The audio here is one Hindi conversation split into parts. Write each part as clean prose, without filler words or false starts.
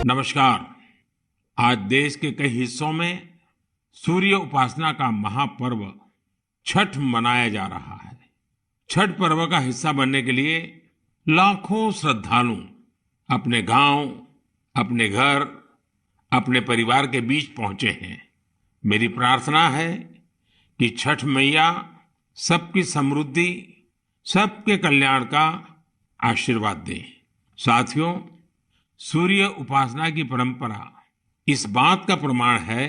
नमस्कार। आज देश के कई हिस्सों में सूर्य उपासना का महापर्व छठ मनाया जा रहा है। छठ पर्व का हिस्सा बनने के लिए लाखों श्रद्धालु अपने गांव, अपने घर, अपने परिवार के बीच पहुंचे हैं। मेरी प्रार्थना है कि छठ मैया सबकी समृद्धि, सबके कल्याण का आशीर्वाद दे। साथियों, सूर्य उपासना की परंपरा इस बात का प्रमाण है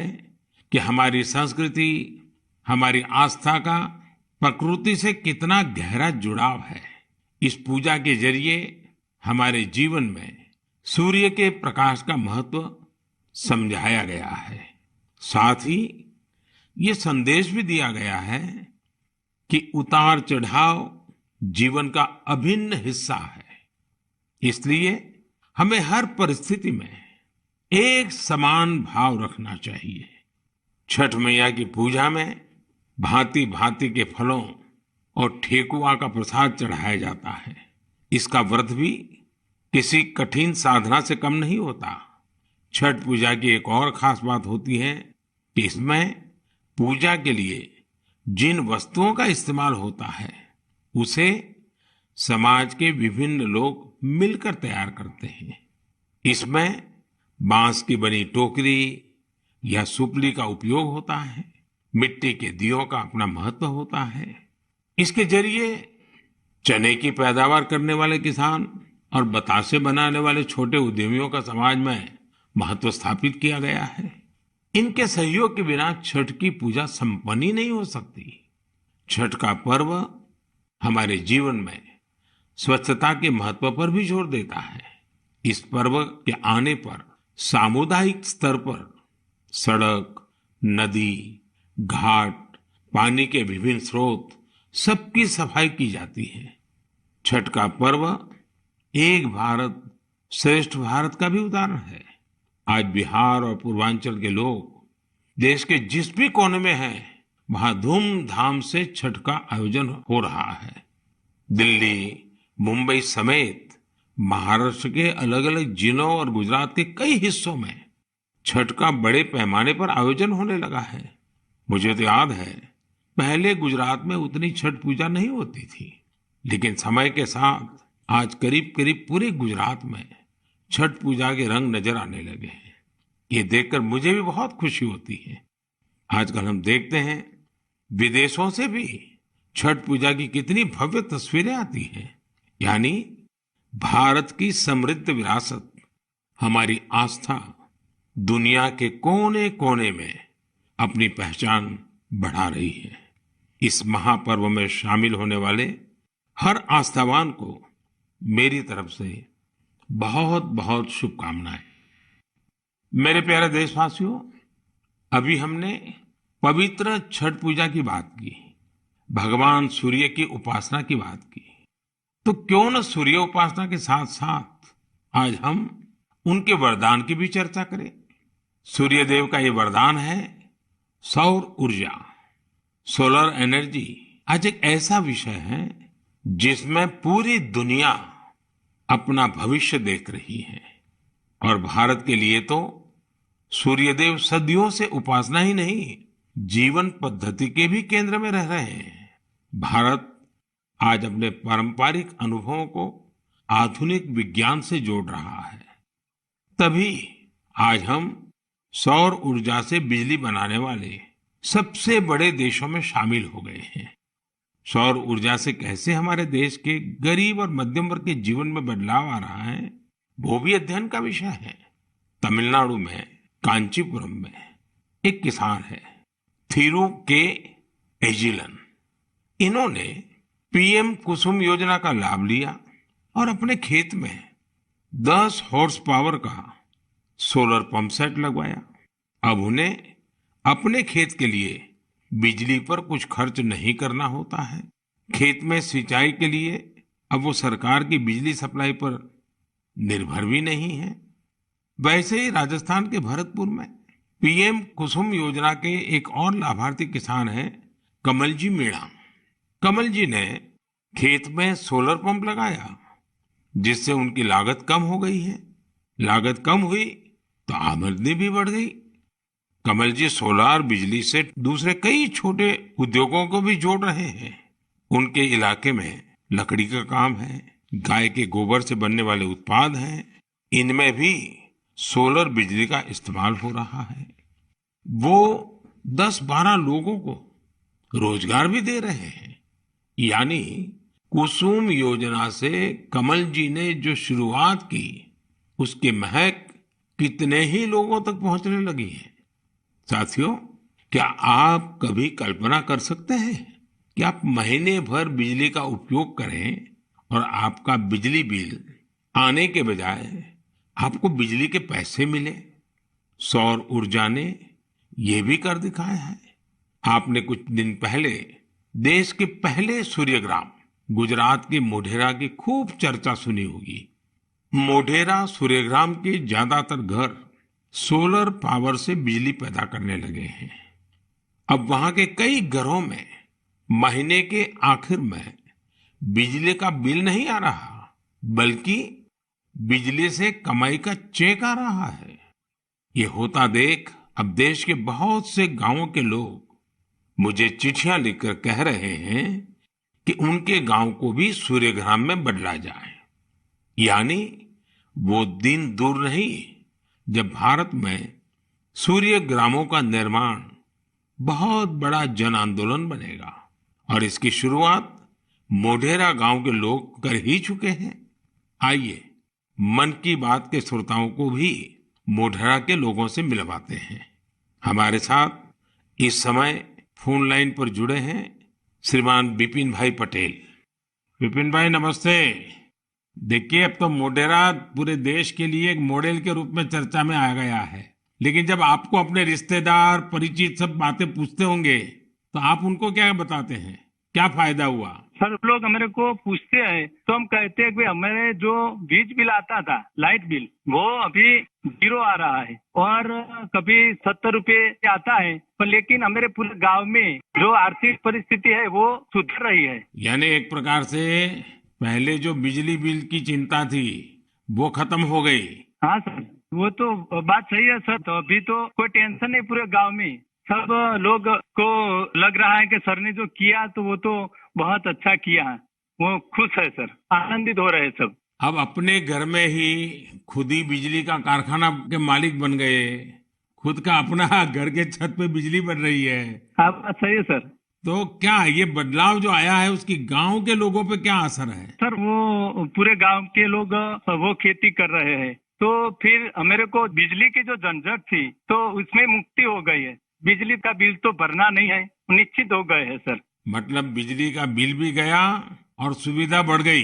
कि हमारी संस्कृति, हमारी आस्था का प्रकृति से कितना गहरा जुड़ाव है। इस पूजा के जरिए हमारे जीवन में सूर्य के प्रकाश का महत्व समझाया गया है। साथ ही ये संदेश भी दिया गया है कि उतार चढ़ाव जीवन का अभिन्न हिस्सा है। इसलिए हमें हर परिस्थिति में एक समान भाव रखना चाहिए। छठ मैया की पूजा में भांति भांति के फलों और ठेकुआ का प्रसाद चढ़ाया जाता है। इसका व्रत भी किसी कठिन साधना से कम नहीं होता। छठ पूजा की एक और खास बात होती है कि इसमें पूजा के लिए जिन वस्तुओं का इस्तेमाल होता है उसे समाज के विभिन्न लोग मिलकर तैयार करते हैं। इसमें बांस की बनी टोकरी या सुपली का उपयोग होता है। मिट्टी के दियों का अपना महत्व होता है। इसके जरिए चने की पैदावार करने वाले किसान और बतासे बनाने वाले छोटे उद्यमियों का समाज में महत्व स्थापित किया गया है। इनके सहयोग के बिना छठ की पूजा संपन्न ही नहीं हो सकती। छठ का पर्व हमारे जीवन में स्वच्छता के महत्व पर भी जोर देता है। इस पर्व के आने पर सामुदायिक स्तर पर सड़क, नदी, घाट, पानी के विभिन्न स्रोत सबकी सफाई की जाती है। छठ का पर्व एक भारत श्रेष्ठ भारत का भी उदाहरण है। आज बिहार और पूर्वांचल के लोग देश के जिस भी कोने में हैं, वहां धूमधाम से छठ का आयोजन हो रहा है। दिल्ली, मुंबई समेत महाराष्ट्र के अलग अलग जिलों और गुजरात के कई हिस्सों में छठ का बड़े पैमाने पर आयोजन होने लगा है। मुझे तो याद है, पहले गुजरात में उतनी छठ पूजा नहीं होती थी, लेकिन समय के साथ आज करीब करीब पूरे गुजरात में छठ पूजा के रंग नजर आने लगे हैं। ये देखकर मुझे भी बहुत खुशी होती है। आजकल हम देखते हैं विदेशों से भी छठ पूजा की कितनी भव्य तस्वीरें आती हैं। यानी भारत की समृद्ध विरासत, हमारी आस्था दुनिया के कोने कोने में अपनी पहचान बढ़ा रही है। इस महापर्व में शामिल होने वाले हर आस्थावान को मेरी तरफ से बहुत बहुत शुभकामनाएं। मेरे प्यारे देशवासियों, अभी हमने पवित्र छठ पूजा की बात की, भगवान सूर्य की उपासना की बात की। तो क्यों न सूर्य उपासना के साथ साथ आज हम उनके वरदान की भी चर्चा करें। सूर्य देव का ये वरदान है सौर ऊर्जा, सोलर एनर्जी। आज एक ऐसा विषय है जिसमें पूरी दुनिया अपना भविष्य देख रही है। और भारत के लिए तो सूर्यदेव सदियों से उपासना ही नहीं, जीवन पद्धति के भी केंद्र में रह रहे हैं। भारत आज अपने पारंपरिक अनुभवों को आधुनिक विज्ञान से जोड़ रहा है। तभी आज हम सौर ऊर्जा से बिजली बनाने वाले सबसे बड़े देशों में शामिल हो गए हैं। सौर ऊर्जा से कैसे हमारे देश के गरीब और मध्यम वर्ग के जीवन में बदलाव आ रहा है, वो भी अध्ययन का विषय है। तमिलनाडु में कांचीपुरम में एक किसान है, थिरु के एजिलन। इन्होंने पीएम कुसुम योजना का लाभ लिया और अपने खेत में 10 हॉर्स पावर का सोलर पंप सेट लगवाया। अब उन्हें अपने खेत के लिए बिजली पर कुछ खर्च नहीं करना होता है। खेत में सिंचाई के लिए अब वो सरकार की बिजली सप्लाई पर निर्भर भी नहीं है। वैसे ही राजस्थान के भरतपुर में पीएम कुसुम योजना के एक और लाभार्थी किसान हैं कमल जी मीणा। कमल जी ने खेत में सोलर पंप लगाया जिससे उनकी लागत कम हो गई है, लागत कम हुई तो आमदनी भी बढ़ गई। कमल जी सोलार बिजली से दूसरे कई छोटे उद्योगों को भी जोड़ रहे हैं। उनके इलाके में लकड़ी का काम है, गाय के गोबर से बनने वाले उत्पाद हैं, इनमें भी सोलर बिजली का इस्तेमाल हो रहा है। वो 10-12 लोगों को रोजगार भी दे रहे हैं। यानी कुसुम योजना से कमल जी ने जो शुरुआत की, उसकी महक कितने ही लोगों तक पहुंचने लगी है। साथियों, क्या आप कभी कल्पना कर सकते हैं कि आप महीने भर बिजली का उपयोग करें और आपका बिजली बिल आने के बजाय आपको बिजली के पैसे मिले? सौर ऊर्जा ने यह भी कर दिखाया है। आपने कुछ दिन पहले देश के पहले सूर्यग्राम गुजरात के मोढेरा की खूब चर्चा सुनी होगी। मोढेरा सूर्यग्राम के ज्यादातर घर सोलर पावर से बिजली पैदा करने लगे हैं। अब वहां के कई घरों में महीने के आखिर में बिजली का बिल नहीं आ रहा, बल्कि बिजली से कमाई का चेक आ रहा है। ये होता देख अब देश के बहुत से गांवों के लोग मुझे चिट्ठियां लिखकर कह रहे हैं कि उनके गांव को भी सूर्यग्राम में बदला जाए। यानी वो दिन दूर नहीं जब भारत में सूर्य ग्रामों का निर्माण बहुत बड़ा जन आंदोलन बनेगा। और इसकी शुरुआत मोढेरा गांव के लोग कर ही चुके हैं। आइए मन की बात के श्रोताओं को भी मोढेरा के लोगों से मिलवाते हैं। हमारे साथ इस समय फोन लाइन पर जुड़े हैं श्रीमान विपिन भाई पटेल। विपिन भाई नमस्ते। देखिए, अब तो मोढेरा पूरे देश के लिए एक मॉडल के रूप में चर्चा में आ गया है। लेकिन जब आपको अपने रिश्तेदार परिचित सब बातें पूछते होंगे तो आप उनको क्या बताते हैं? क्या फायदा हुआ? सर, लोग हमारे को पूछते हैं तो हम कहते हैं कि हमारे जो बिजली बिल आता था, लाइट बिल, वो अभी 0 आ रहा है और कभी 70 रुपए आता है। पर लेकिन हमारे पूरे गांव में जो आर्थिक परिस्थिति है वो सुधर रही है। यानी एक प्रकार से पहले जो बिजली बिल की चिंता थी वो खत्म हो गई। हाँ सर, वो तो बात सही है सर। तो अभी तो कोई टेंशन नहीं पूरे गांव में। सब लोग को लग रहा है कि सर ने जो किया तो वो तो बहुत अच्छा किया है। वो खुश है सर, आनंदित हो रहे हैं सब। अब अपने घर में ही खुद ही बिजली का कारखाना के मालिक बन गए। खुद का अपना घर के छत पे बिजली बन रही है। हाँ, बात सही है सर। तो क्या ये बदलाव जो आया है उसकी गांव के लोगों पे क्या असर है? सर, वो पूरे गांव के लोग वो खेती कर रहे हैं तो फिर मेरे को बिजली की जो झंझट थी तो उसमें मुक्ति हो गई है। बिजली का बिल तो भरना नहीं है, निश्चित हो गए है सर। मतलब बिजली का बिल भी गया और सुविधा बढ़ गई,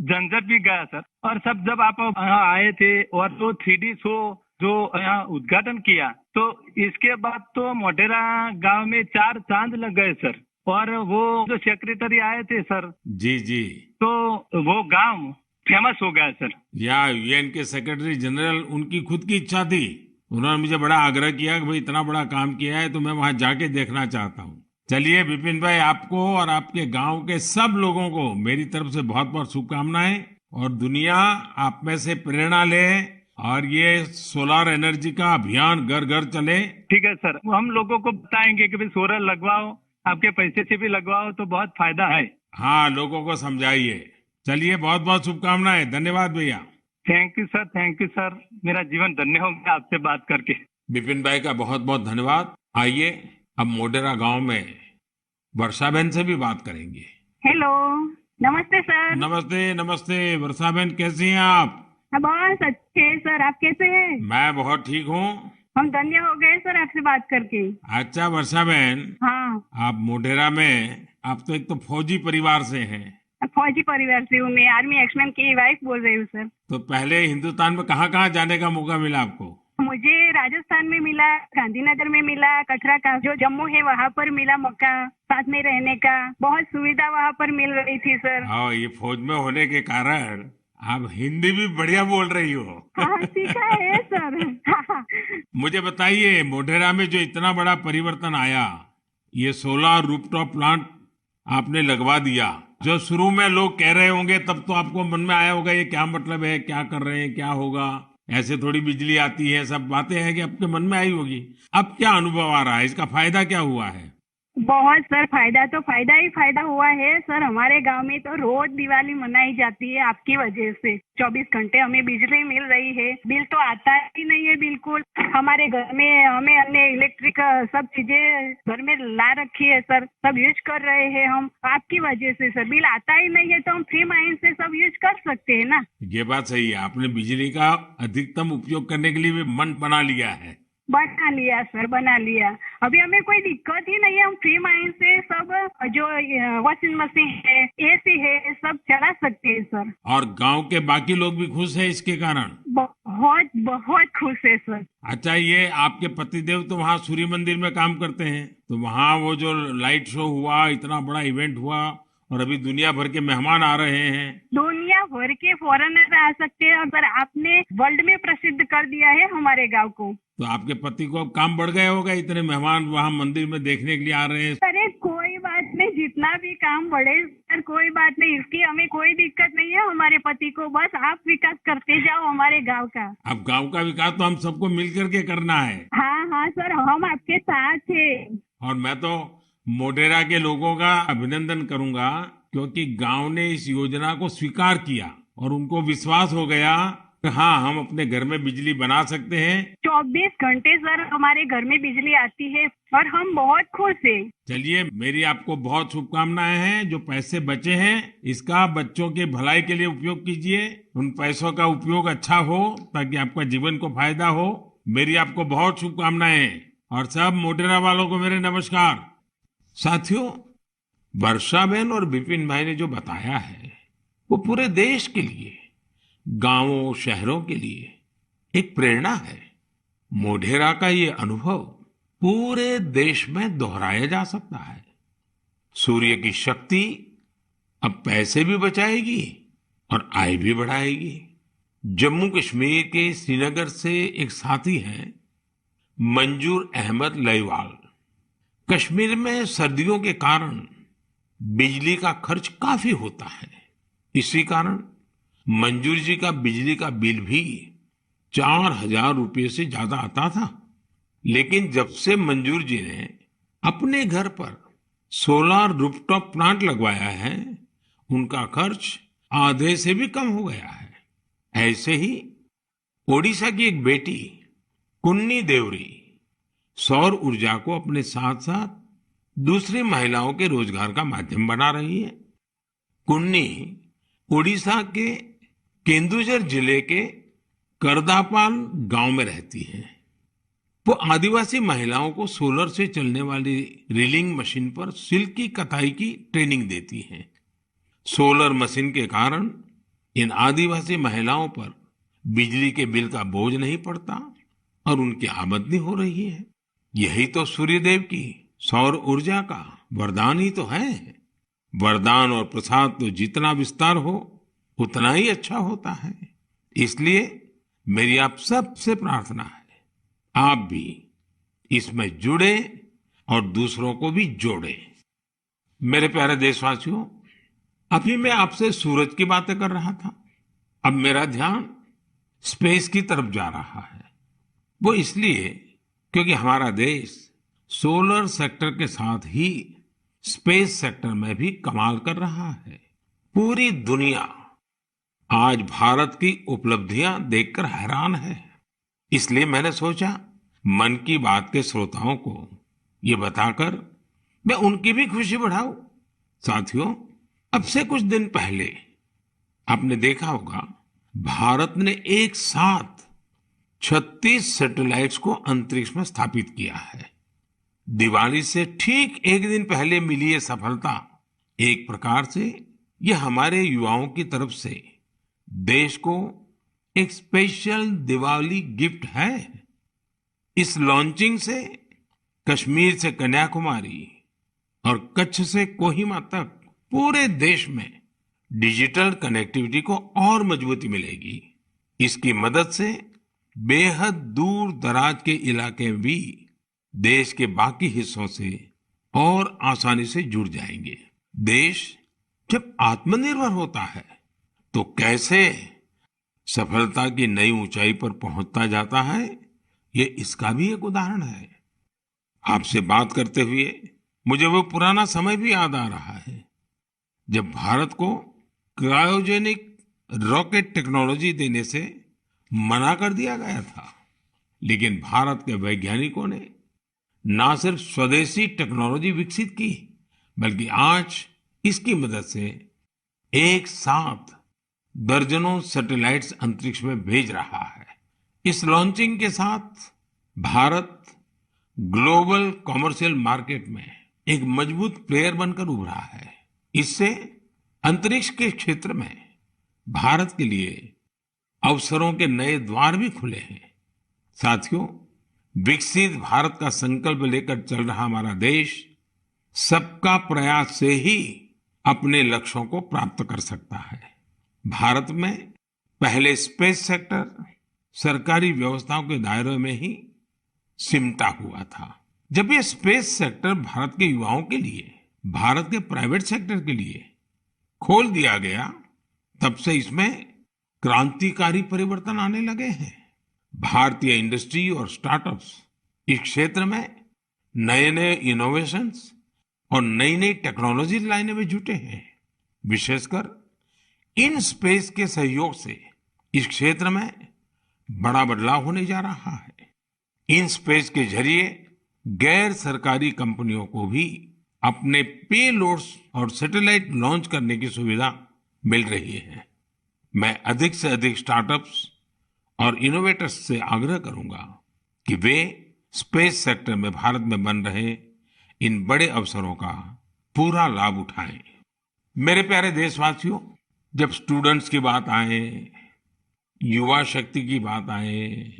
झंझट भी गया सर। और सब जब आप यहाँ आए थे और तो 3D शो जो यहाँ उद्घाटन किया तो इसके बाद तो मोढेरा गांव में 4 चांद लग गए सर। और वो जो सेक्रेटरी आए थे सर, जी जी, तो वो गांव फेमस हो गया सर। या यूएन के सेक्रेटरी जनरल, उनकी खुद की इच्छा थी। उन्होंने मुझे बड़ा आग्रह किया कि भाई इतना बड़ा काम किया है तो मैं वहां जाके देखना चाहता हूँ। चलिए विपिन भाई, आपको और आपके गांव के सब लोगों को मेरी तरफ से बहुत बहुत शुभकामनाएं। और दुनिया आप में से प्रेरणा ले और ये सोलर एनर्जी का अभियान घर घर चले। ठीक है सर, वो हम लोगों को बताएंगे कि भाई सोलर लगवाओ, आपके पैसे से भी लगवाओ तो बहुत फायदा है। हाँ, लोगों को समझाइए। चलिए, बहुत बहुत शुभकामनाएं। धन्यवाद भैया। Thank you sir, thank you sir. मेरा जीवन धन्य हो गया आपसे बात करके। विपिन भाई का बहुत बहुत धन्यवाद। आइए अब मोढेरा गांव में वर्षा बहन से भी बात करेंगे। हेलो, नमस्ते सर। नमस्ते नमस्ते। वर्षा बहन कैसी हैं आप? हाँ, बहुत अच्छे हैं सर। आप कैसे हैं? मैं बहुत ठीक हूँ। हम धन्य हो गए सर आपसे बात करके। अच्छा वर्षा बहन, हाँ, आप मोढेरा में, आप तो एक तो फौजी परिवार से हैं। फौजी परिवार से हूँ मैं। आर्मी एक्समैन की वाइफ बोल रही हूँ सर। तो पहले हिंदुस्तान में कहाँ कहाँ जाने का मौका मिला आपको? मुझे राजस्थान में मिला, गांधीनगर में मिला, कटरा का जो जम्मू है वहाँ पर मिला मौका साथ में रहने का। बहुत सुविधा वहाँ पर मिल रही थी सर। हाँ, ये फौज में होने के कारण आप हिंदी भी बढ़िया बोल रही हो। हाँ, सीखा है सर। हाँ। मुझे बताइए, मोढेरा में जो इतना बड़ा परिवर्तन आया, ये सोलर रूफटॉप प्लांट आपने लगवा दिया, जो शुरू में लोग कह रहे होंगे तब तो आपको मन में आया होगा ये क्या मतलब है, क्या कर रहे हैं, क्या होगा, ऐसे थोड़ी बिजली आती है, सब बातें हैं कि आपके मन में आई होगी। अब क्या अनुभव आ रहा है, इसका फायदा क्या हुआ है? बहुत सर, फायदा तो फायदा ही फायदा हुआ है सर। हमारे गांव में तो रोज दिवाली मनाई जाती है आपकी वजह से। 24 घंटे हमें बिजली मिल रही है, बिल तो आता ही नहीं है बिल्कुल। हमारे घर में हमें अन्य इलेक्ट्रिक सब चीजें घर में ला रखी है सर, सब यूज कर रहे हैं हम आपकी वजह से सर। बिल आता ही नहीं है तो हम फ्री माइंड से सब यूज कर सकते हैं ना। ये बात सही है, आपने बिजली का अधिकतम उपयोग करने के लिए भी मन बना लिया है। बना लिया सर, बना लिया। अभी हमें कोई दिक्कत ही नहीं है, हम फ्री माइंड से सब जो वॉशिंग मशीन है, एसी है, सब चला सकते हैं सर। और गांव के बाकी लोग भी खुश है इसके कारण? बहुत बहुत खुश है सर। अच्छा, ये आपके पतिदेव तो वहाँ सूर्य मंदिर में काम करते हैं, तो वहाँ वो जो लाइट शो हुआ, इतना बड़ा इवेंट हुआ, और अभी दुनिया भर के मेहमान आ रहे हैं। दुनिया भर के फॉरेनर आ सकते हैं, और सर आपने वर्ल्ड में प्रसिद्ध कर दिया है हमारे गांव को। तो आपके पति को अब काम बढ़ गया होगा, इतने मेहमान वहाँ मंदिर में देखने के लिए आ रहे हैं। अरे कोई बात नहीं, जितना भी काम बढ़े सर, कोई बात नहीं, इसकी हमें कोई दिक्कत नहीं है हमारे पति को। बस आप विकास करते जाओ हमारे गांव का। अब गांव का विकास तो हम सबको मिल करके करना है। हाँ हाँ सर, हम आपके साथ हैं। और मैं तो मोढेरा के लोगों का अभिनंदन करूंगा, क्योंकि गांव ने इस योजना को स्वीकार किया और उनको विश्वास हो गया कि हाँ, हम अपने घर में बिजली बना सकते हैं। 24 घंटे सर हमारे घर में बिजली आती है और हम बहुत खुश हैं। चलिए, मेरी आपको बहुत शुभकामनाएं हैं। जो पैसे बचे हैं, इसका बच्चों के भलाई के लिए उपयोग कीजिए। उन पैसों का उपयोग अच्छा हो ताकि आपका जीवन को फायदा हो। मेरी आपको बहुत शुभकामनाएं हैं। और सब मोढेरा वालों को मेरे नमस्कार। साथियों, वर्षाबेन और विपिन भाई ने जो बताया है, वो पूरे देश के लिए, गांवों शहरों के लिए एक प्रेरणा है। मोढेरा का ये अनुभव पूरे देश में दोहराया जा सकता है। सूर्य की शक्ति अब पैसे भी बचाएगी और आय भी बढ़ाएगी। जम्मू कश्मीर के श्रीनगर से एक साथी हैं मंजूर अहमद लईवाल। कश्मीर में सर्दियों के कारण बिजली का खर्च काफी होता है। इसी कारण मंजूर जी का बिजली का बिल भी 4,000 रुपये से ज्यादा आता था। लेकिन जब से मंजूर जी ने अपने घर पर सोलर रूफटॉप प्लांट लगवाया है, उनका खर्च आधे से भी कम हो गया है। ऐसे ही ओडिशा की एक बेटी कुन्नी देवरी सौर ऊर्जा को अपने साथ साथ दूसरी महिलाओं के रोजगार का माध्यम बना रही है। कुन्नी ओडिशा के केंदुझर जिले के करदापाल गांव में रहती है। वो आदिवासी महिलाओं को सोलर से चलने वाली रीलिंग मशीन पर सिल्क की कताई की ट्रेनिंग देती हैं। सोलर मशीन के कारण इन आदिवासी महिलाओं पर बिजली के बिल का बोझ नहीं पड़ता और उनकी आमदनी हो रही है। यही तो सूर्यदेव की सौर ऊर्जा का वरदान ही तो है। वरदान और प्रसाद तो जितना विस्तार हो उतना ही अच्छा होता है। इसलिए मेरी आप सबसे प्रार्थना है, आप भी इसमें जुड़े और दूसरों को भी जोड़े। मेरे प्यारे देशवासियों, अभी मैं आपसे सूरज की बातें कर रहा था। अब मेरा ध्यान स्पेस की तरफ जा रहा है। वो इसलिए क्योंकि हमारा देश सोलर सेक्टर के साथ ही स्पेस सेक्टर में भी कमाल कर रहा है। पूरी दुनिया आज भारत की उपलब्धियां देखकर हैरान है। इसलिए मैंने सोचा मन की बात के श्रोताओं को ये बताकर मैं उनकी भी खुशी बढ़ाऊं। साथियों, अब से कुछ दिन पहले आपने देखा होगा, भारत ने एक साथ 36 सैटेलाइट्स को अंतरिक्ष में स्थापित किया है। दिवाली से ठीक एक दिन पहले मिली ये सफलता एक प्रकार से ये हमारे युवाओं की तरफ से देश को एक स्पेशल दिवाली गिफ्ट है। इस लॉन्चिंग से कश्मीर से कन्याकुमारी और कच्छ से कोहिमा तक पूरे देश में डिजिटल कनेक्टिविटी को और मजबूती मिलेगी। इसकी मदद से बेहद दूर दराज के इलाके भी देश के बाकी हिस्सों से और आसानी से जुड़ जाएंगे। देश जब आत्मनिर्भर होता है तो कैसे सफलता की नई ऊंचाई पर पहुंचता जाता है, ये इसका भी एक उदाहरण है। आपसे बात करते हुए मुझे वो पुराना समय भी याद आ रहा है जब भारत को क्रायोजेनिक रॉकेट टेक्नोलॉजी देने से मना कर दिया गया था, लेकिन भारत के वैज्ञानिकों ने ना सिर्फ स्वदेशी टेक्नोलॉजी विकसित की, बल्कि आज इसकी मदद से एक साथ दर्जनों सैटेलाइट्स अंतरिक्ष में भेज रहा है। इस लॉन्चिंग के साथ भारत ग्लोबल कॉमर्शियल मार्केट में एक मजबूत प्लेयर बनकर उभरा है। इससे अंतरिक्ष के क्षेत्र में भारत के लिए अवसरों के नए द्वार भी खुले हैं। साथियों, विकसित भारत का संकल्प लेकर चल रहा हमारा देश सबका प्रयास से ही अपने लक्ष्यों को प्राप्त कर सकता है। भारत में पहले स्पेस सेक्टर सरकारी व्यवस्थाओं के दायरे में ही सिमटा हुआ था। जब ये स्पेस सेक्टर भारत के युवाओं के लिए, भारत के प्राइवेट सेक्टर के लिए खोल दिया गया, तब से इसमें क्रांतिकारी परिवर्तन आने लगे हैं। भारतीय इंडस्ट्री और स्टार्टअप्स इस क्षेत्र में नए नए इनोवेशंस और नई नई टेक्नोलॉजी लाने में जुटे हैं। विशेषकर इन स्पेस के सहयोग से इस क्षेत्र में बड़ा बदलाव होने जा रहा है। इन स्पेस के जरिए गैर सरकारी कंपनियों को भी अपने पेलोड्स और सैटेलाइट लॉन्च करने की सुविधा मिल रही है। मैं अधिक से अधिक स्टार्टअप्स और इनोवेटर्स से आग्रह करूंगा कि वे स्पेस सेक्टर में भारत में बन रहे इन बड़े अवसरों का पूरा लाभ उठाएं। मेरे प्यारे देशवासियों, जब स्टूडेंट्स की बात आए, युवा शक्ति की बात आए,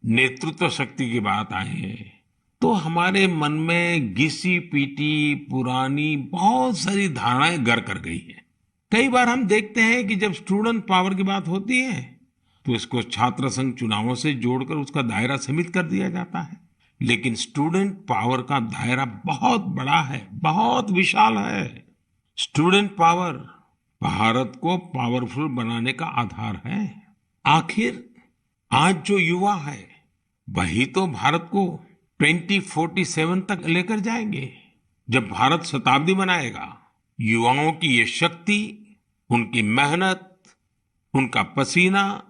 नेतृत्व शक्ति की बात आए, तो हमारे मन में घिसी पीटी पुरानी बहुत सारी धारणाएं घर कर गई है। कई बार हम देखते हैं कि जब स्टूडेंट पावर की बात होती है तो इसको छात्र संघ चुनावों से जोड़कर उसका दायरा सीमित कर दिया जाता है। लेकिन स्टूडेंट पावर का दायरा बहुत बड़ा है, बहुत विशाल है। स्टूडेंट पावर भारत को पावरफुल बनाने का आधार है। आखिर आज जो युवा है वही तो भारत को 2047 तक लेकर जाएंगे। जब भारत शताब्दी मनाएगा, युवाओं की ये शक्ति, उनकी मेहनत, उनका पसीना,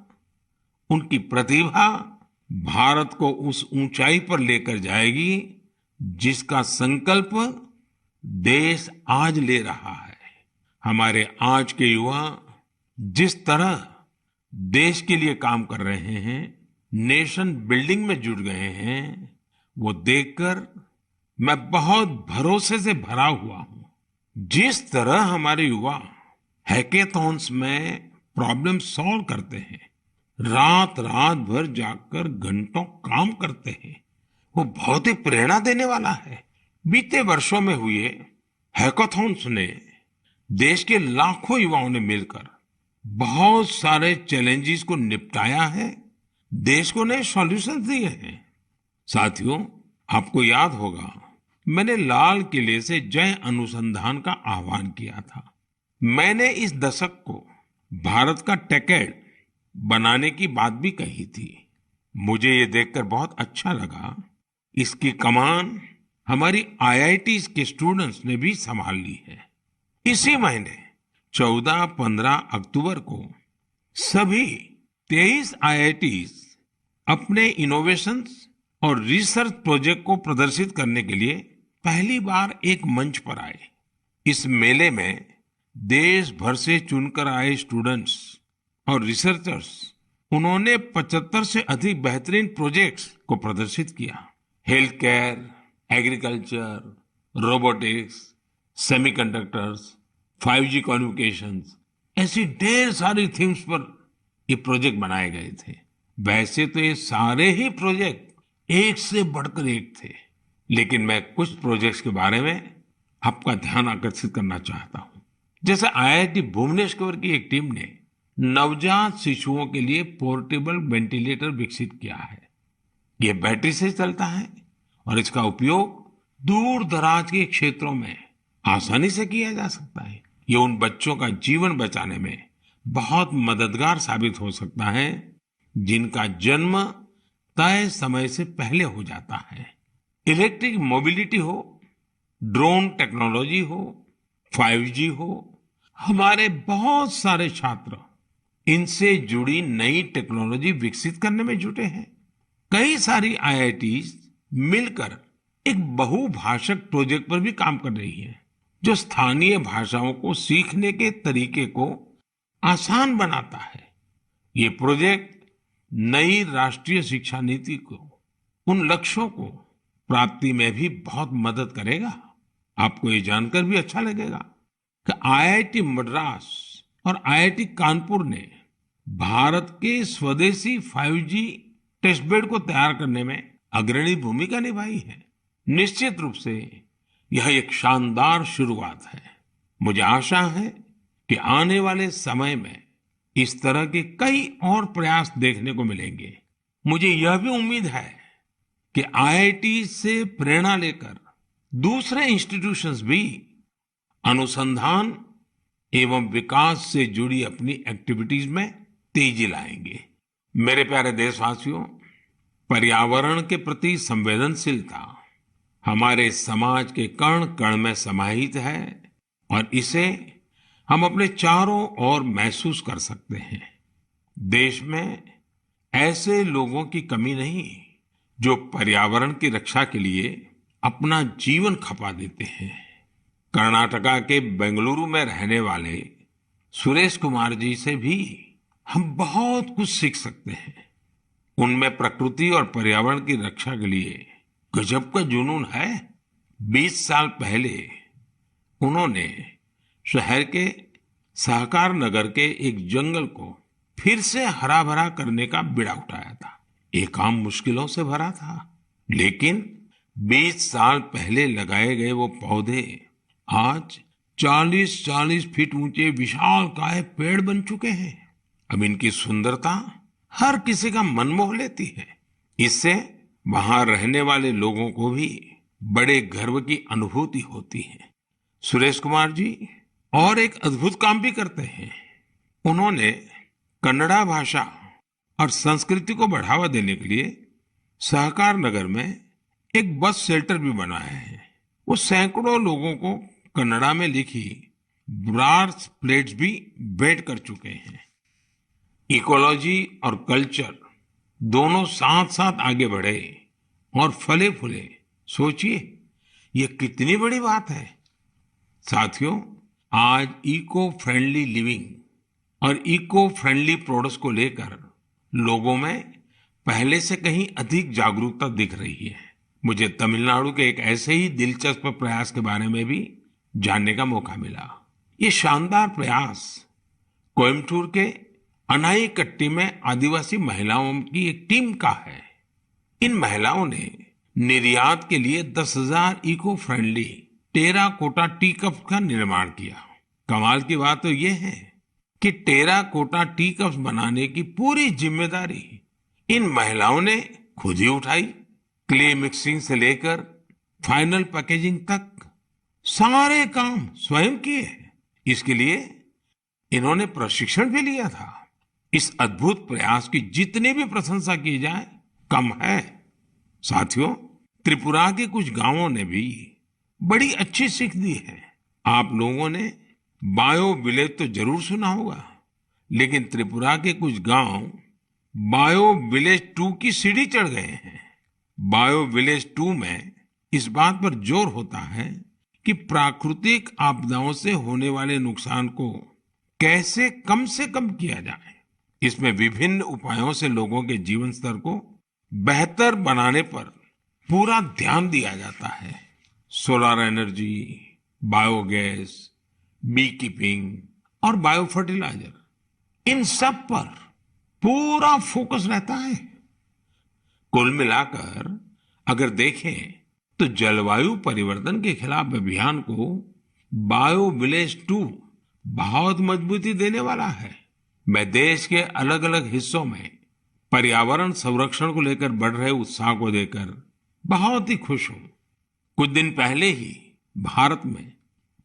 उनकी प्रतिभा भारत को उस ऊंचाई पर लेकर जाएगी जिसका संकल्प देश आज ले रहा है। हमारे आज के युवा जिस तरह देश के लिए काम कर रहे हैं, नेशन बिल्डिंग में जुट गए हैं, वो देखकर मैं बहुत भरोसे से भरा हुआ हूं। जिस तरह हमारे युवा हैकेथॉन्स में प्रॉब्लम सॉल्व करते हैं, रात रात भर जाकर घंटों काम करते हैं, वो बहुत ही प्रेरणा देने वाला है। बीते वर्षों में हुए हैकेथॉन्स ने देश के लाखों युवाओं ने मिलकर बहुत सारे चैलेंजेस को निपटाया है, देश को नए सॉल्यूशन दिए हैं। साथियों, आपको याद होगा मैंने लाल किले से जय अनुसंधान का आह्वान किया था। मैंने इस दशक को भारत का टेकेड बनाने की बात भी कही थी। मुझे ये देखकर बहुत अच्छा लगा, इसकी कमान हमारी आईआईटीज के स्टूडेंट्स ने भी संभाल ली है। इसी महीने 14-15 अक्टूबर को सभी 23 आईआईटीज अपने इनोवेशंस और रिसर्च प्रोजेक्ट को प्रदर्शित करने के लिए पहली बार एक मंच पर आए। इस मेले में देश भर से चुनकर आए स्टूडेंट्स और रिसर्चर्स, उन्होंने 75 से अधिक बेहतरीन प्रोजेक्ट्स को प्रदर्शित किया। Health care, agriculture, robotics, semiconductors, 5G communications, ऐसी ढेर सारी थीम्स पर ये प्रोजेक्ट बनाए गए थे। वैसे तो ये सारे ही प्रोजेक्ट एक से बढ़कर एक थे, लेकिन मैं कुछ प्रोजेक्ट्स के बारे में आपका ध्यान आकर्षित करना चाहता हूं। जैसे आईआईटी भुवनेश्वर की एक टीम ने नवजात शिशुओं के लिए पोर्टेबल वेंटिलेटर विकसित किया है। यह बैटरी से चलता है और इसका उपयोग दूर दराज के क्षेत्रों में आसानी से किया जा सकता है। ये उन बच्चों का जीवन बचाने में बहुत मददगार साबित हो सकता है, जिनका जन्म तय समय से पहले हो जाता है। इलेक्ट्रिक मोबिलिटी हो, ड्रोन टेक्नोलॉजी हो, 5G हो, हमारे बहुत सारे छात्र इनसे जुड़ी नई टेक्नोलॉजी विकसित करने में जुटे हैं। कई सारी IITs मिलकर एक बहुभाषक प्रोजेक्ट पर भी काम कर रही है, जो स्थानीय भाषाओं को सीखने के तरीके को आसान बनाता है। ये प्रोजेक्ट नई राष्ट्रीय शिक्षा नीति को, उन लक्ष्यों को प्राप्ति में भी बहुत मदद करेगा। आपको ये जानकर भी अच्छा लगेगा कि IIT मद्रास और IIT कानपुर ने भारत के स्वदेशी 5G टेस्ट बेड को तैयार करने में अग्रणी भूमिका निभाई है। निश्चित रूप से यह एक शानदार शुरुआत है। मुझे आशा है कि आने वाले समय में इस तरह के कई और प्रयास देखने को मिलेंगे। मुझे यह भी उम्मीद है कि IIT से प्रेरणा लेकर दूसरे इंस्टीट्यूशंस भी अनुसंधान एवं विकास से जुड़ी अपनी एक्टिविटीज में तेजी लाएंगे। मेरे प्यारे देशवासियों, पर्यावरण के प्रति संवेदनशीलता हमारे समाज के कण कण में समाहित है और इसे हम अपने चारों ओर महसूस कर सकते हैं। देश में ऐसे लोगों की कमी नहीं जो पर्यावरण की रक्षा के लिए अपना जीवन खपा देते हैं। कर्नाटका के बेंगलुरु में रहने वाले सुरेश कुमार जी से भी हम बहुत कुछ सीख सकते हैं। उनमें प्रकृति और पर्यावरण की रक्षा के लिए गजब का जुनून है। 20 साल पहले उन्होंने शहर के सहकार नगर के एक जंगल को फिर से हरा भरा करने का बीड़ा उठाया था। ये काम मुश्किलों से भरा था, लेकिन 20 साल पहले लगाए गए वो पौधे आज 40-40 फीट ऊंचे विशालकाय पेड़ बन चुके हैं। अब इनकी सुंदरता हर किसी का मन मोह लेती है। इससे वहां रहने वाले लोगों को भी बड़े गर्व की अनुभूति होती है। सुरेश कुमार जी और एक अद्भुत काम भी करते हैं। उन्होंने कन्नड़ा भाषा और संस्कृति को बढ़ावा देने के लिए सहकार नगर में एक बस शेल्टर भी बनाया है। वो सैकड़ों लोगों को कन्नड़ा में लिखी ब्रास प्लेट्स भी भेंट कर चुके हैं। इकोलॉजी और कल्चर दोनों साथ साथ आगे बढ़े और फले फूले। सोचिए, ये कितनी बड़ी बात है। साथियों, आज इको फ्रेंडली लिविंग और इको फ्रेंडली प्रोडक्ट्स को लेकर लोगों में पहले से कहीं अधिक जागरूकता दिख रही है। मुझे तमिलनाडु के एक ऐसे ही दिलचस्प प्रयास के बारे में भी जानने का मौका मिला। ये शानदार प्रयास कोयम्बटूर के अनाईकट्टी में आदिवासी महिलाओं की एक टीम का है। इन महिलाओं ने निर्यात के लिए 10,000 eco friendly terracotta tea cup का निर्माण किया। कमाल की बात तो ये है कि टेराकोटा टी कप्स बनाने की पूरी जिम्मेदारी इन महिलाओं ने खुद ही उठाई। क्ले मिक्सिंग से लेकर फाइनल पैकेजिंग तक सारे काम स्वयं किए। इसके लिए इन्होंने प्रशिक्षण भी लिया था। इस अद्भुत प्रयास की जितनी भी प्रशंसा की जाए कम है। साथियों, त्रिपुरा के कुछ गांवों ने भी बड़ी अच्छी सीख दी है। आप लोगों ने बायो विलेज तो जरूर सुना होगा, लेकिन त्रिपुरा के कुछ गांव बायो विलेज 2 की सीढ़ी चढ़ गए हैं। बायो विलेज 2 में इस बात पर जोर होता है कि प्राकृतिक आपदाओं से होने वाले नुकसान को कैसे कम से कम किया जाए। इसमें विभिन्न उपायों से लोगों के जीवन स्तर को बेहतर बनाने पर पूरा ध्यान दिया जाता है। Solar energy, biogas, bee keeping और बायो फर्टिलाइजर, इन सब पर पूरा फोकस रहता है। कुल मिलाकर अगर देखें तो जलवायु परिवर्तन के खिलाफ अभियान को बायो विलेज 2 बहुत मजबूती देने वाला है। मैं देश के अलग अलग हिस्सों में पर्यावरण संरक्षण को लेकर बढ़ रहे उत्साह को देकर बहुत ही खुश हूं। कुछ दिन पहले ही भारत में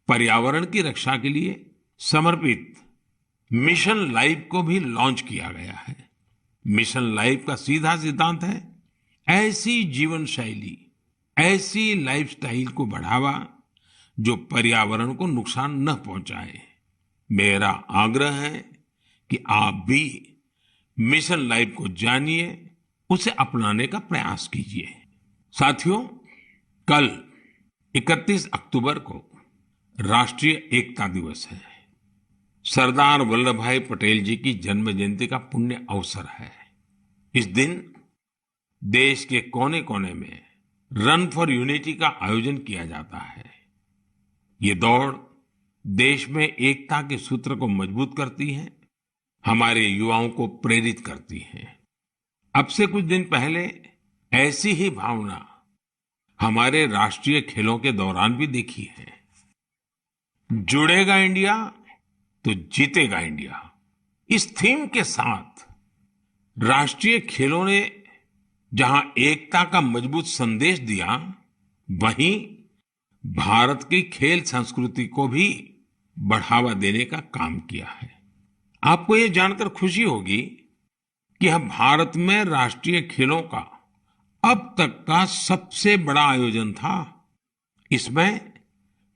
पर्यावरण की रक्षा के लिए समर्पित मिशन लाइफ को भी लॉन्च किया गया है। मिशन लाइफ का सीधा सिद्धांत है ऐसी जीवन शैली, ऐसी लाइफस्टाइल को बढ़ावा जो पर्यावरण को नुकसान न पहुंचाए। मेरा आग्रह है कि आप भी मिशन लाइफ को जानिए, उसे अपनाने का प्रयास कीजिए। साथियों, कल 31 अक्टूबर को राष्ट्रीय एकता दिवस है। सरदार वल्लभ भाई पटेल जी की जन्म जयंती का पुण्य अवसर है। इस दिन देश के कोने कोने में रन फॉर यूनिटी का आयोजन किया जाता है। ये दौड़ देश में एकता के सूत्र को मजबूत करती है, हमारे युवाओं को प्रेरित करती है। अब से कुछ दिन पहले ऐसी ही भावना हमारे राष्ट्रीय खेलों के दौरान भी देखी है। जुड़ेगा इंडिया तो जीतेगा इंडिया, इस थीम के साथ राष्ट्रीय खेलों ने जहां एकता का मजबूत संदेश दिया, वहीं भारत की खेल संस्कृति को भी बढ़ावा देने का काम किया है। आपको ये जानकर खुशी होगी कि हम भारत में राष्ट्रीय खेलों का अब तक का सबसे बड़ा आयोजन था। इसमें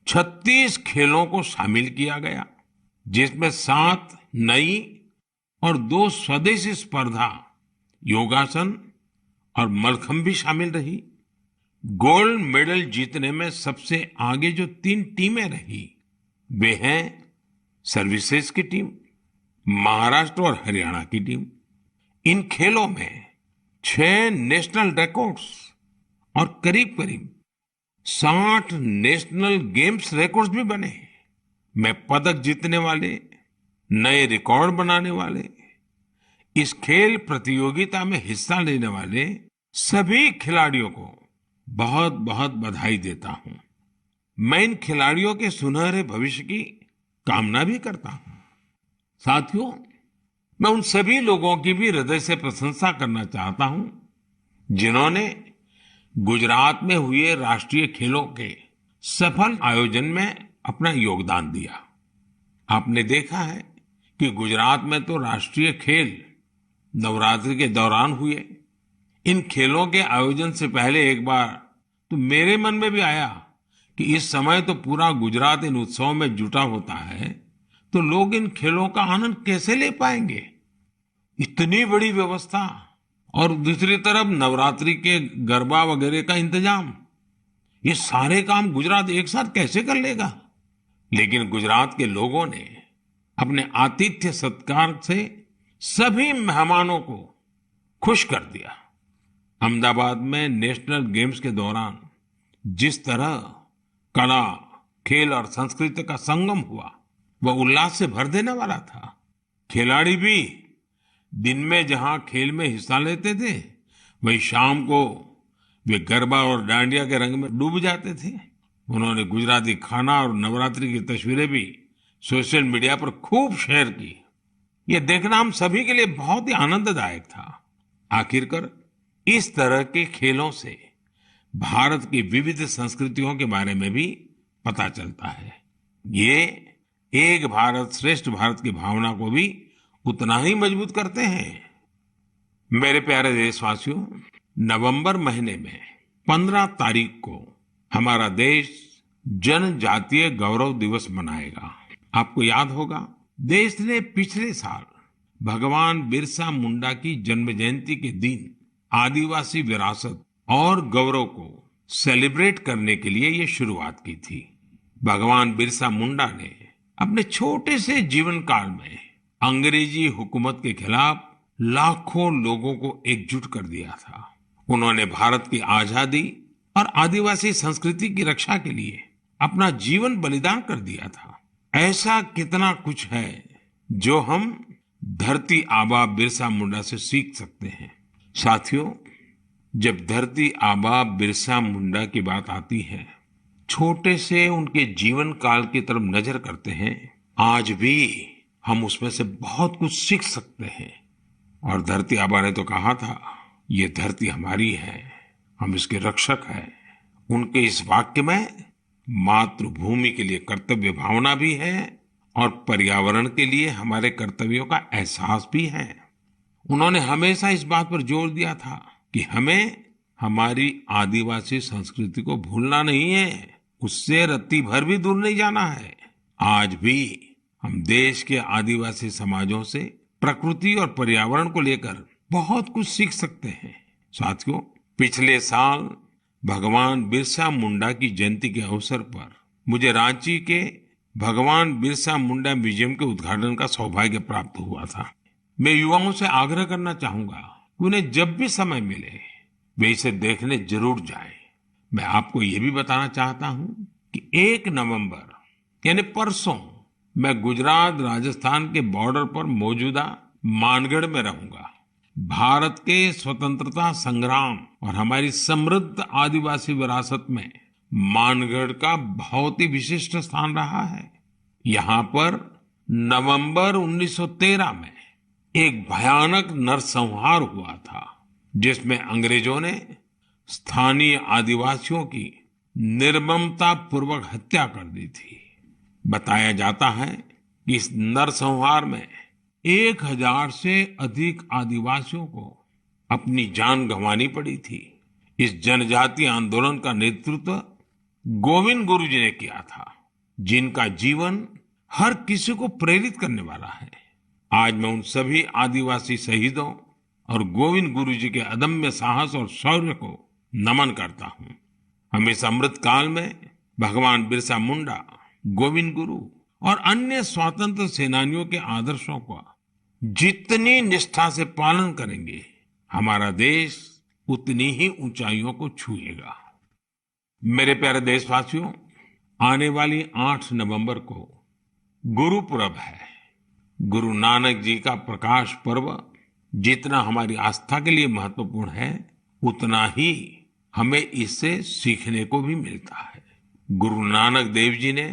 36 खेलों को शामिल किया गया, जिसमें 7 नई और 2 स्वदेशी स्पर्धा योगासन और मलखंब भी शामिल रही। गोल्ड मेडल जीतने में सबसे आगे जो 3 टीमें रही, वे हैं सर्विसेज की टीम, महाराष्ट्र और हरियाणा की टीम। इन खेलों में 6 नेशनल रिकॉर्ड्स और करीब करीब 60 नेशनल गेम्स रिकॉर्ड्स भी बने। मैं पदक जीतने वाले, नए रिकॉर्ड बनाने वाले, इस खेल प्रतियोगिता में हिस्सा लेने वाले सभी खिलाड़ियों को बहुत बहुत बधाई देता हूं। मैं इन खिलाड़ियों के सुनहरे भविष्य की कामना भी करता हूं। साथियों, मैं उन सभी लोगों की भी हृदय से प्रशंसा करना चाहता हूं जिन्होंने गुजरात में हुए राष्ट्रीय खेलों के सफल आयोजन में अपना योगदान दिया। आपने देखा है कि गुजरात में तो राष्ट्रीय खेल नवरात्रि के दौरान हुए। इन खेलों के आयोजन से पहले एक बार तो मेरे मन में भी आया कि इस समय तो पूरा गुजरात इन उत्सवों में जुटा होता है, तो लोग इन खेलों का आनंद कैसे ले पाएंगे। इतनी बड़ी व्यवस्था और दूसरी तरफ नवरात्रि के गरबा वगैरह का इंतजाम, ये सारे काम गुजरात एक साथ कैसे कर लेगा। लेकिन गुजरात के लोगों ने अपने आतिथ्य सत्कार से सभी मेहमानों को खुश कर दिया। अहमदाबाद में नेशनल गेम्स के दौरान जिस तरह कला, खेल और संस्कृति का संगम हुआ, वह उल्लास से भर देने वाला था। खिलाड़ी भी दिन में जहां खेल में हिस्सा लेते थे, वहीं शाम को वे गरबा और डांडिया के रंग में डूब जाते थे। उन्होंने गुजराती खाना और नवरात्रि की तस्वीरें भी सोशल मीडिया पर खूब शेयर की। ये देखना हम सभी के लिए बहुत ही आनंददायक था। आखिरकार इस तरह के खेलों से भारत की विविध संस्कृतियों के बारे में भी पता चलता है। ये एक भारत श्रेष्ठ भारत की भावना को भी उतना ही मजबूत करते हैं। मेरे प्यारे देशवासियों, नवंबर महीने में 15 तारीख को हमारा देश जनजातीय गौरव दिवस मनाएगा। आपको याद होगा, देश ने पिछले साल भगवान बिरसा मुंडा की जन्म जयंती के दिन आदिवासी विरासत और गौरव को सेलिब्रेट करने के लिए ये शुरुआत की थी। भगवान बिरसा मुंडा ने अपने छोटे से जीवन काल में अंग्रेजी हुकूमत के खिलाफ लाखों लोगों को एकजुट कर दिया था। उन्होंने भारत की आजादी और आदिवासी संस्कृति की रक्षा के लिए अपना जीवन बलिदान कर दिया था। ऐसा कितना कुछ है जो हम धरती आबा बिरसा मुंडा से सीख सकते हैं। साथियों, जब धरती आबा बिरसा मुंडा की बात आती है, छोटे से उनके जीवन काल की तरफ नजर करते हैं, आज भी हम उसमें से बहुत कुछ सीख सकते हैं। और धरती आबा ने तो कहा था, ये धरती हमारी है, हम इसके रक्षक हैं। उनके इस वाक्य में मातृभूमि के लिए कर्तव्य भावना भी है और पर्यावरण के लिए हमारे कर्तव्यों का एहसास भी है। उन्होंने हमेशा इस बात पर जोर दिया था कि हमें हमारी आदिवासी संस्कृति को भूलना नहीं है, उससे रत्ती भर भी दूर नहीं जाना है। आज भी हम देश के आदिवासी समाजों से प्रकृति और पर्यावरण को लेकर बहुत कुछ सीख सकते हैं। साथियों, पिछले साल भगवान बिरसा मुंडा की जयंती के अवसर पर मुझे रांची के भगवान बिरसा मुंडा म्यूजियम के उद्घाटन का सौभाग्य प्राप्त हुआ था। मैं युवाओं से आग्रह करना चाहूंगा कि उन्हें जब भी समय मिले वे इसे देखने जरूर जाएं। मैं आपको ये भी बताना चाहता हूं कि 1 नवंबर यानी परसों मैं गुजरात राजस्थान के बॉर्डर पर मौजूदा मानगढ़ में रहूंगा। भारत के स्वतंत्रता संग्राम और हमारी समृद्ध आदिवासी विरासत में मानगढ़ का बहुत ही विशिष्ट स्थान रहा है। यहाँ पर नवंबर 1913 में एक भयानक नरसंहार हुआ था, जिसमें अंग्रेजों ने स्थानीय आदिवासियों की निर्ममता पूर्वक हत्या कर दी थी। बताया जाता है कि इस नरसंहार में 1000 से अधिक आदिवासियों को अपनी जान गंवानी पड़ी थी। इस जनजातीय आंदोलन का नेतृत्व गोविंद गुरु जी ने किया था, जिनका जीवन हर किसी को प्रेरित करने वाला है। आज मैं उन सभी आदिवासी शहीदों और गोविंद गुरु जी के अदम्य साहस और शौर्य को नमन करता हूँ। हम इस अमृत काल में भगवान बिरसा मुंडा, गोविंद गुरु और अन्य स्वतंत्र सेनानियों के आदर्शों का जितनी निष्ठा से पालन करेंगे, हमारा देश उतनी ही ऊंचाइयों को छुएगा। मेरे प्यारे देशवासियों, आने वाली 8 नवंबर को गुरुपुरब है। गुरु नानक जी का प्रकाश पर्व जितना हमारी आस्था के लिए महत्वपूर्ण है, उतना ही हमें इससे सीखने को भी मिलता है। गुरु नानक देव जी ने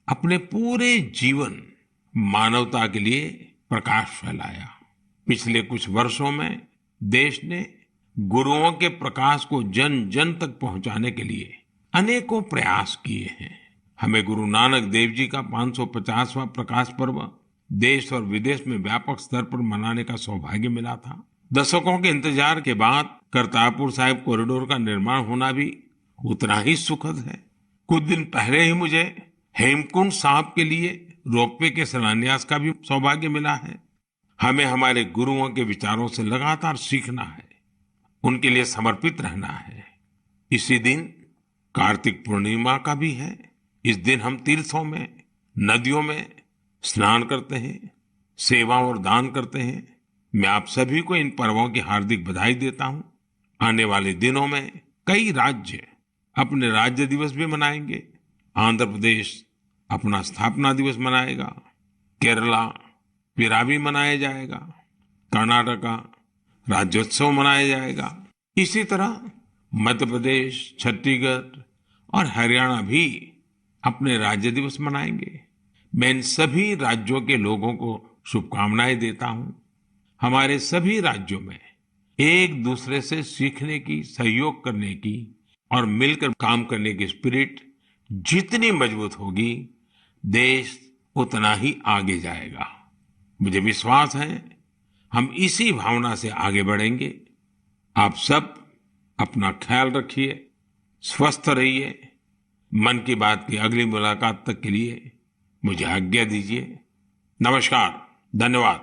अपने पूरे जीवन मानवता के लिए प्रकाश फैलाया। पिछले कुछ वर्षों में देश ने गुरुओं के प्रकाश को जन जन तक पहुंचाने के लिए अनेकों प्रयास किए हैं। हमें गुरु नानक देव जी का 550वां प्रकाश पर्व देश और विदेश में व्यापक स्तर पर मनाने का सौभाग्य मिला था। दशकों के इंतजार के बाद करतारपुर साहिब कॉरिडोर का निर्माण होना भी उतना ही सुखद है। कुछ दिन पहले ही मुझे हेमकुंड साहिब के लिए रोपवे के शिलान्यास का भी सौभाग्य मिला है। हमें हमारे गुरुओं के विचारों से लगातार सीखना है, उनके लिए समर्पित रहना है। इसी दिन कार्तिक पूर्णिमा का भी है। इस दिन हम तीर्थों में, नदियों में स्नान करते हैं, सेवा और दान करते हैं। मैं आप सभी को इन पर्वों की हार्दिक बधाई देता हूं। आने वाले दिनों में कई राज्य अपने राज्य दिवस भी मनाएंगे। आंध्र प्रदेश अपना स्थापना दिवस मनाएगा, केरला पिरावी मनाया जाएगा, कर्नाटका राज्योत्सव मनाया जाएगा। इसी तरह मध्य प्रदेश, छत्तीसगढ़ और हरियाणा भी अपने राज्य दिवस मनाएंगे। मैं इन सभी राज्यों के लोगों को शुभकामनाएं देता हूं। हमारे सभी राज्यों में एक दूसरे से सीखने की, सहयोग करने की और मिलकर काम करने की स्पिरिट जितनी मजबूत होगी, देश उतना ही आगे जाएगा। मुझे विश्वास है हम इसी भावना से आगे बढ़ेंगे। आप सब अपना ख्याल रखिए, स्वस्थ रहिए। मन की बात की अगली मुलाकात तक के लिए मुझे आज्ञा दीजिए। नमस्कार, धन्यवाद।